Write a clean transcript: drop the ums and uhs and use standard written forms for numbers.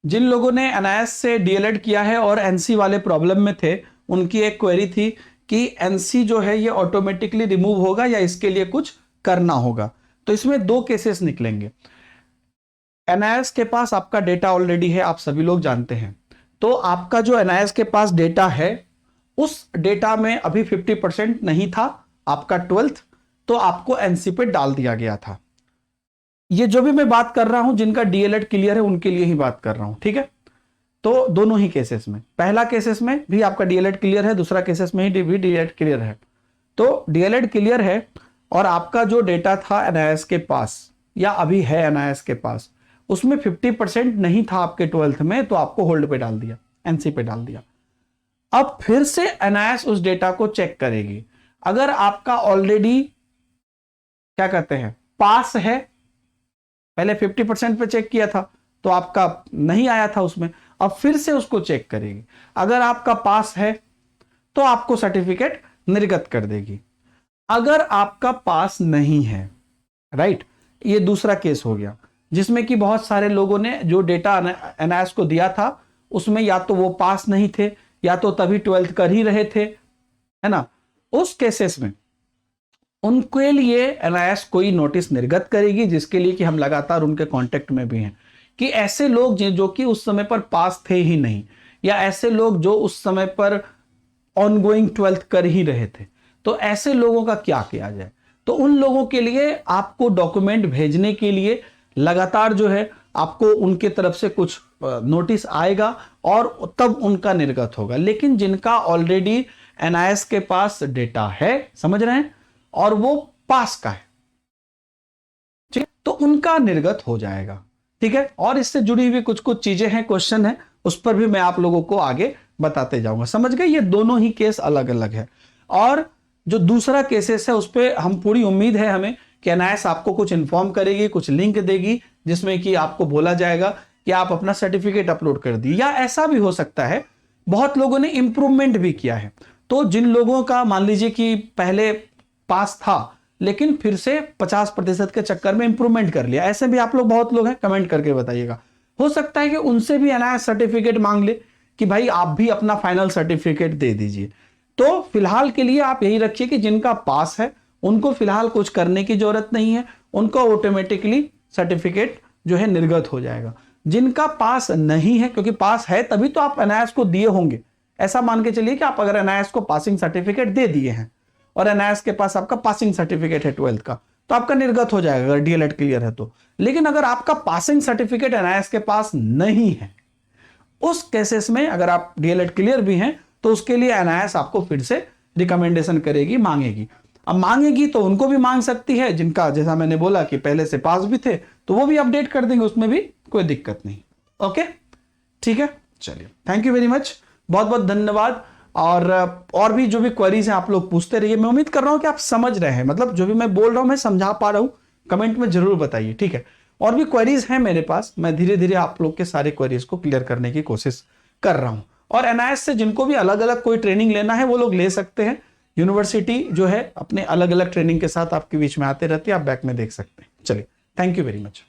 जिन लोगों ने एनआईएस से डीएलएड किया है और एनसी वाले प्रॉब्लम में थे, उनकी एक क्वेरी थी कि एनसी जो है ये ऑटोमेटिकली रिमूव होगा या इसके लिए कुछ करना होगा। तो इसमें दो केसेस निकलेंगे। एनआईएस के पास आपका डेटा ऑलरेडी है, आप सभी लोग जानते हैं। तो आपका जो एनआईएस के पास डेटा है, उस डेटा में अभी 50% नहीं था आपका 12th, तो आपको एनसी पे डाल दिया गया था। ये जो भी मैं बात कर रहा हूं, जिनका डीएलएड क्लियर है उनके लिए ही बात कर रहा हूं, ठीक है। तो दोनों ही केसेस में, पहला केसेस में भी आपका डीएलएड क्लियर है, दूसरा केसेस में ही भी डीएलएड क्लियर है। तो डीएलएड क्लियर है और आपका जो डेटा था एनआईएस के पास या अभी है एनआईएस के पास, उसमें 50% नहीं था आपके 12th में, तो आपको होल्ड पे डाल दिया, एनसी पे डाल दिया। अब फिर से एनआईएस उस डेटा को चेक करेगी। अगर आपका ऑलरेडी क्या कहते हैं पास है, पहले 50% पे चेक किया था तो आपका नहीं आया था उसमें, अब फिर से उसको चेक करेगी। अगर आपका पास है तो आपको सर्टिफिकेट निर्गत कर देगी। अगर आपका पास नहीं है, राइट, ये दूसरा केस हो गया जिसमें कि बहुत सारे लोगों ने जो डेटा एनआईएस को दिया था उसमें या तो वो पास नहीं थे या तो तभी 12th कर ही रहे थे, है ना। उस केसेस में उनके लिए एनआईएस कोई नोटिस निर्गत करेगी, जिसके लिए कि हम लगातार उनके कांटेक्ट में भी हैं, कि ऐसे लोग जो कि उस समय पर पास थे ही नहीं, या ऐसे लोग जो उस समय पर ऑनगोइंग 12th कर ही रहे थे, तो ऐसे लोगों का क्या किया जाए। तो उन लोगों के लिए आपको डॉक्यूमेंट भेजने के लिए लगातार जो है आपको उनके तरफ से कुछ नोटिस आएगा और तब उनका निर्गत होगा। लेकिन जिनका ऑलरेडी एनआईएस के पास डेटा है, समझ रहे हैं, और वो पास का है, ठीक है, तो उनका निर्गत हो जाएगा, ठीक है। और इससे जुड़ी हुई कुछ कुछ चीजें हैं, क्वेश्चन है, उस पर भी मैं आप लोगों को आगे बताते जाऊंगा। समझ गए, ये दोनों ही केस अलग अलग है। और जो दूसरा केसेस है उस पर हम पूरी उम्मीद है हमें कि एनआईएस आपको कुछ इन्फॉर्म करेगी, कुछ लिंक देगी जिसमें कि आपको बोला जाएगा कि आप अपना सर्टिफिकेट अपलोड कर दिए। या ऐसा भी हो सकता है बहुत लोगों ने इंप्रूवमेंट भी किया है, तो जिन लोगों का मान लीजिए कि पहले पास था लेकिन फिर से 50% के चक्कर में इंप्रूवमेंट कर लिया, ऐसे भी आप लोग बहुत लोग हैं, कमेंट करके बताइएगा। हो सकता है कि उनसे भी एनआईएस सर्टिफिकेट मांग ले कि भाई आप भी अपना फाइनल सर्टिफिकेट दे दीजिए। तो फिलहाल के लिए आप यही रखिए कि जिनका पास है उनको फिलहाल कुछ करने की जरूरत नहीं है, उनको ऑटोमेटिकली सर्टिफिकेट जो है निर्गत हो जाएगा। जिनका पास नहीं है, क्योंकि पास है तभी तो आप एनआईएस को दिए होंगे, ऐसा मान के चलिए कि आप अगर एनआईएस को पासिंग सर्टिफिकेट दे दिए हैं और एनआईएस के पास आपका पासिंग सर्टिफिकेट है 12th का, तो आपका निर्गत हो जाएगा अगर डीएलएड क्लियर है तो। लेकिन अगर आपका पासिंग सर्टिफिकेट एनआईएस के पास नहीं है, उस केसेस में अगर आप डीएलएड क्लियर भी हैं तो उसके लिए एनआईएस आपको फिर से रिकमेंडेशन करेगी, मांगेगी। अब मांगेगी तो उनको भी मांग सकती है जिनका, जैसा मैंने बोला कि पहले से पास भी थे, तो वो भी अपडेट कर देंगे, उसमें भी कोई दिक्कत नहीं। ओके, ठीक है, चलिए, थैंक यू वेरी मच, बहुत बहुत धन्यवाद। और भी जो भी क्वेरीज हैं आप लोग पूछते रहिए। मैं उम्मीद कर रहा हूं कि आप समझ रहे हैं, मतलब जो भी मैं बोल रहा हूं मैं समझा पा रहा हूं, कमेंट में जरूर बताइए, ठीक है। और भी क्वेरीज हैं मेरे पास, मैं धीरे धीरे आप लोग के सारे क्वेरीज को क्लियर करने की कोशिश कर रहा हूं। और एनआईएस से जिनको भी अलग अलग कोई ट्रेनिंग लेना है वो लोग ले सकते हैं। यूनिवर्सिटी जो है अपने अलग अलग ट्रेनिंग के साथ आपके बीच में आते रहती है, आप बैक में देख सकते हैं। चलिए, थैंक यू वेरी मच।